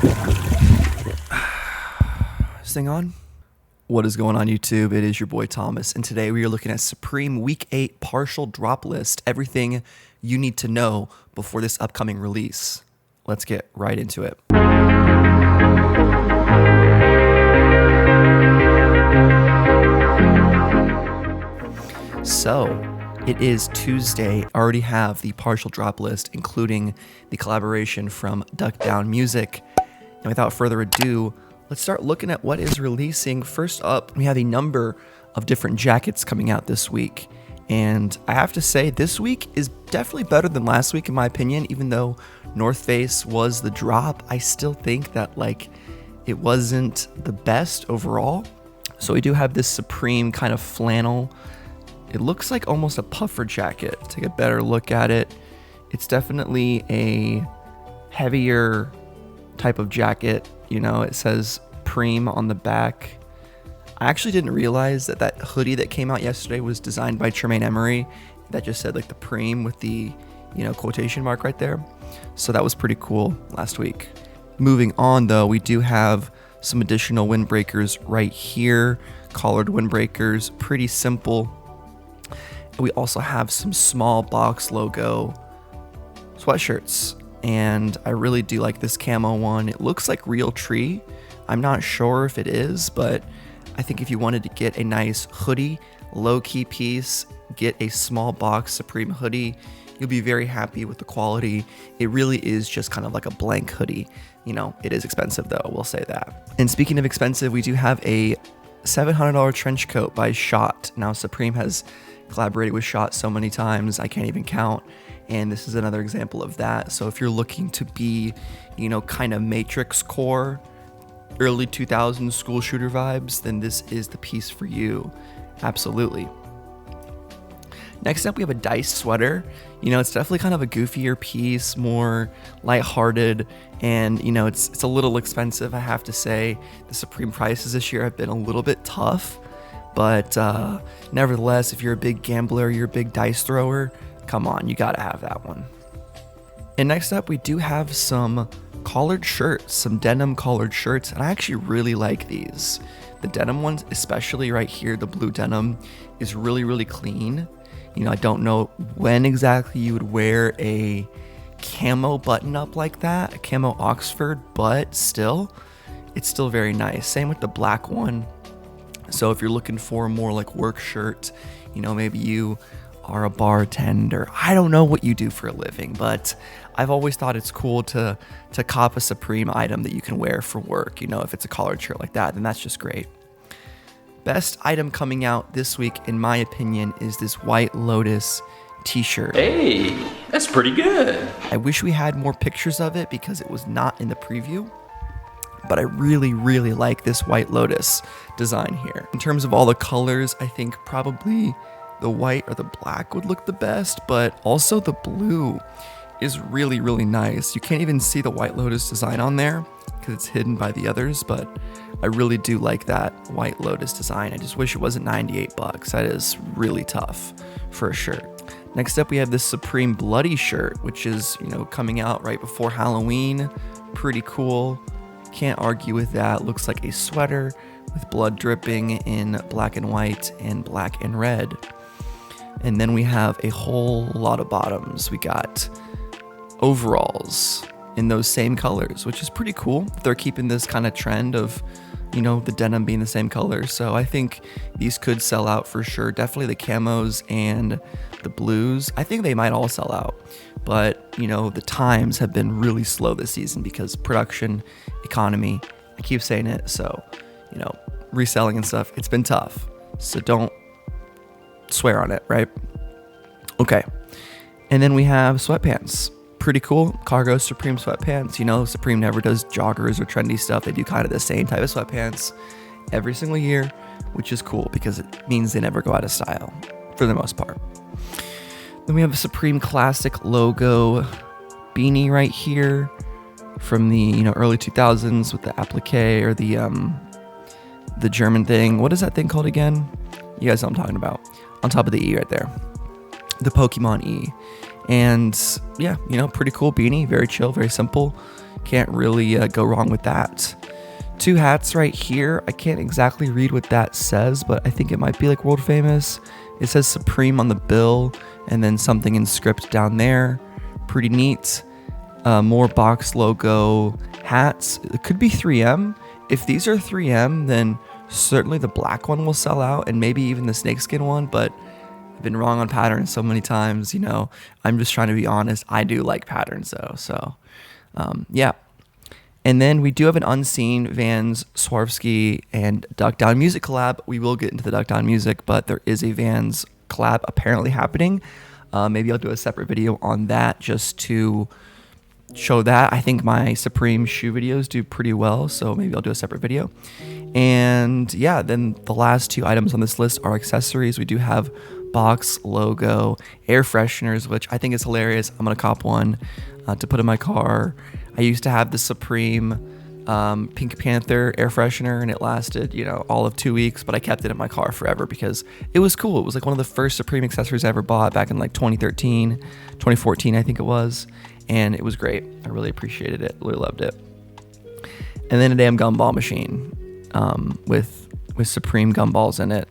This thing on? What is going on, YouTube? It is your boy Thomas, and today we are looking at Supreme Week 8 partial drop list, everything you need to know before this upcoming release. Let's get right into it. So, it is Tuesday. I already have the partial drop list, including the collaboration from Duck Down Music. And without further ado, let's start looking at what is releasing. First up, we have a number of different jackets coming out this week. And I have to say, this week is definitely better than last week, in my opinion. Even though North Face was the drop, I still think that, it wasn't the best overall. So we do have this Supreme kind of flannel. It looks like almost a puffer jacket. Take a better look at it. It's definitely a heavier type of jacket. You know, it says Preem on the back. I actually didn't realize that that hoodie that came out yesterday was designed by Tremaine Emery. That just said the Preem with the, quotation mark right there. So that was pretty cool last week. Moving on though, we do have some additional windbreakers right here. Collared windbreakers, pretty simple. We also have some small box logo sweatshirts, and I really do like this camo one. It looks like real tree. I'm not sure if it is, but I think if you wanted to get a nice hoodie, low-key piece, get a small box Supreme hoodie, you'll be very happy with the quality. It really is just kind of like a blank hoodie. It is expensive though, we'll say that. And speaking of expensive, we do have a $700 trench coat by Shot. Now, Supreme has collaborated with Shot so many times, I can't even count. And this is another example of that. So if you're looking to be, kind of Matrix core, early 2000s school shooter vibes, then this is the piece for you. Absolutely. Next up, we have a Dice sweater. It's definitely kind of a goofier piece, more lighthearted, and it's a little expensive, I have to say. The Supreme prices this year have been a little bit tough, but nevertheless, if you're a big gambler, you're a big dice thrower, come on, you gotta have that one. And next up, we do have some collared shirts, some denim collared shirts, and I actually really like these. The denim ones, especially right here, the blue denim, is really, really clean. I don't know when exactly you would wear a camo button up like that, a camo Oxford, but it's still very nice. Same with the black one. So if you're looking for a more work shirt, maybe you are a bartender. I don't know what you do for a living, but I've always thought it's cool to cop a Supreme item that you can wear for work. If it's a collared shirt like that, then that's just great. Best item coming out this week, in my opinion, is this White Lotus t-shirt. Hey, that's pretty good. I wish we had more pictures of it because it was not in the preview, but I really, really like this White Lotus design here. In terms of all the colors, I think probably the white or the black would look the best, but also the blue is really, really nice. You can't even see the White Lotus design on there because it's hidden by the others, but I really do like that White Lotus design. I just wish it wasn't $98. That is really tough for a shirt. Next up, we have this Supreme Bloody shirt, which is, coming out right before Halloween. Pretty cool. Can't argue with that. Looks like a sweater with blood dripping in black and white and black and red. And then we have a whole lot of bottoms. We got overalls in those same colors, which is pretty cool. They're keeping this kind of trend of, the denim being the same color. So I think these could sell out for sure. Definitely the camos and the blues. I think they might all sell out. But, the times have been really slow this season because production, economy, I keep saying it. So, reselling and stuff, it's been tough. So don't swear on it, right? Okay. And then we have sweatpants. Pretty cool. Cargo Supreme sweatpants. Supreme never does joggers or trendy stuff. They do kind of the same type of sweatpants every single year, which is cool because it means they never go out of style for the most part. Then we have a Supreme Classic logo beanie right here from the early 2000s with the applique or the German thing. What is that thing called again? You guys know what I'm talking about. On top of the E right there. The Pokemon E. And yeah, pretty cool beanie, very chill, very simple. Can't really go wrong with that. 2 hats right here. I can't exactly read what that says, but I think it might be like world famous. It says Supreme on the bill and then something in script down there. Pretty neat. More box logo hats. It could be 3M. If these are 3M, then certainly the black one will sell out, and maybe even the snakeskin one, but I've been wrong on patterns so many times, you know. I'm just trying to be honest. I do like patterns though, so yeah. And then we do have an unseen Vans Swarovski and Duck Down Music collab. We will get into the Duck Down Music, but there is a Vans collab apparently happening. Maybe I'll do a separate video on that just to show that. I think my Supreme shoe videos do pretty well, so maybe I'll do a separate video. And yeah, then the last 2 items on this list are accessories. We do have box logo air fresheners, which I think is hilarious. I'm gonna cop one to put in my car. I used to have the Supreme Pink Panther air freshener, and it lasted, you know, all of 2 weeks, but I kept it in my car forever because it was cool. It was like one of the first Supreme accessories I ever bought back in like 2013, 2014, I think it was. And it was great. I really appreciated it. Really loved it. And then a damn gumball machine with Supreme gumballs in it.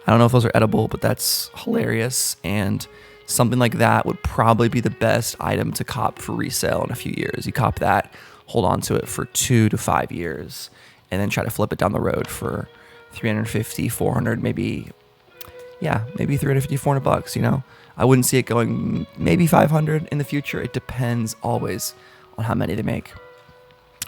I don't know if those are edible, but that's hilarious. And something like that would probably be the best item to cop for resale in a few years. You cop that, hold on to it for 2 to 5 years, and then try to flip it down the road for 350, 400, maybe 350, 400 bucks, you know. I wouldn't see it going maybe 500 in the future. It depends always on how many they make.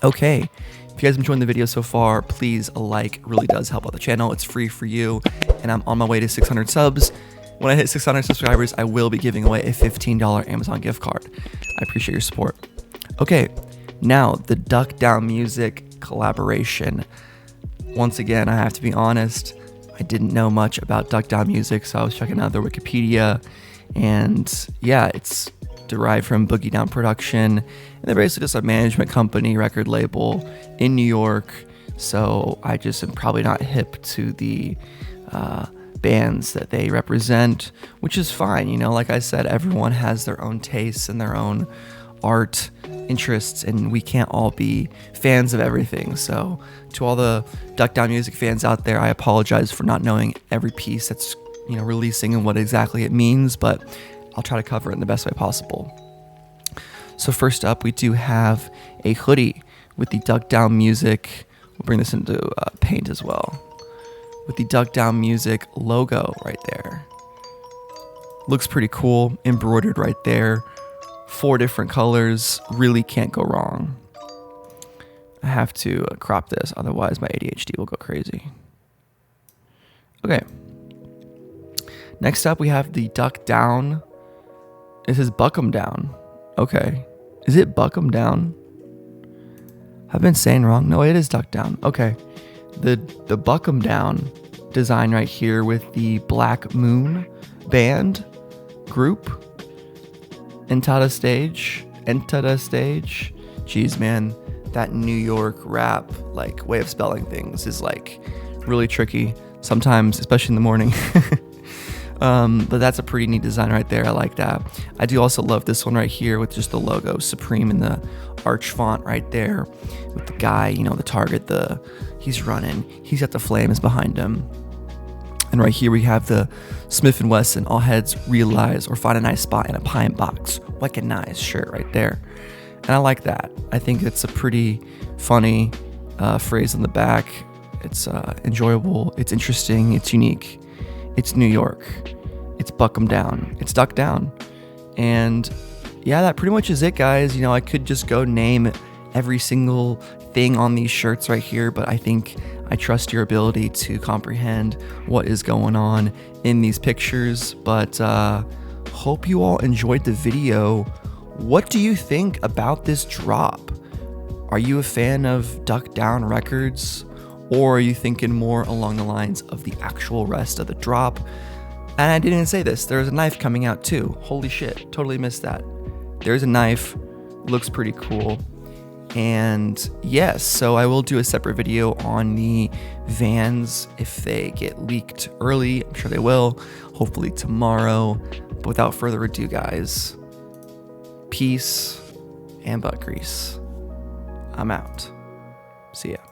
Okay, if you guys enjoyed the video so far, please a like. It really does help out the channel. It's free for you, and I'm on my way to 600 subs. When I hit 600 subscribers, I will be giving away a $15 Amazon gift card. I appreciate your support. Okay, now the Duck Down Music collaboration. Once again, I have to be honest, I didn't know much about Duck Down Music, so I was checking out their Wikipedia. And yeah, it's derived from Boogie Down Production, and they're basically just a management company, record label in New York. So I just am probably not hip to the bands that they represent, which is fine. You know, like I said, everyone has their own tastes and their own art interests, and we can't all be fans of everything. So to all the Duck Down Music fans out there, I apologize for not knowing every piece that's, you know, releasing and what exactly it means, but I'll try to cover it in the best way possible. So first up, we do have a hoodie with the Duck Down Music. We'll bring this into paint as well, with the Duck Down Music logo right there. Looks pretty cool, embroidered right there. 4 different colors, really can't go wrong. I have to crop this, otherwise my ADHD will go crazy. Okay. Next up, we have the Duck Down. It says Buck 'em Down. Okay. Is it Buck 'em Down? I've been saying wrong. No, it is Duck Down. Okay. The Buck 'em Down design right here with the Black Moon band group. Entada stage. Jeez, man. That New York rap, like, way of spelling things is, like, really tricky sometimes, especially in the morning. But that's a pretty neat design right there. I like that. I do also love this one right here with just the logo Supreme in the arch font right there with the guy, you know, the target, he's running. He's got the flames behind him. And right here we have the Smith & Wesson all heads realize or find a nice spot in a pine box. Recognize shirt right there. And I like that. I think it's a pretty funny phrase on the back. It's enjoyable. It's interesting. It's unique. It's New York. It's Buck 'em Down. It's Duck Down. And yeah, that pretty much is it, guys. You know, I could just go name every single thing on these shirts right here, but I think I trust your ability to comprehend what is going on in these pictures. But hope you all enjoyed the video. What do you think about this drop? Are you a fan of Duck Down Records? Or are you thinking more along the lines of the actual rest of the drop? And I didn't say this, there's a knife coming out too. Holy shit, totally missed that. There's a knife, looks pretty cool. And yes, so I will do a separate video on the Vans if they get leaked early. I'm sure they will, hopefully tomorrow. But without further ado, guys, peace and butt grease. I'm out. See ya.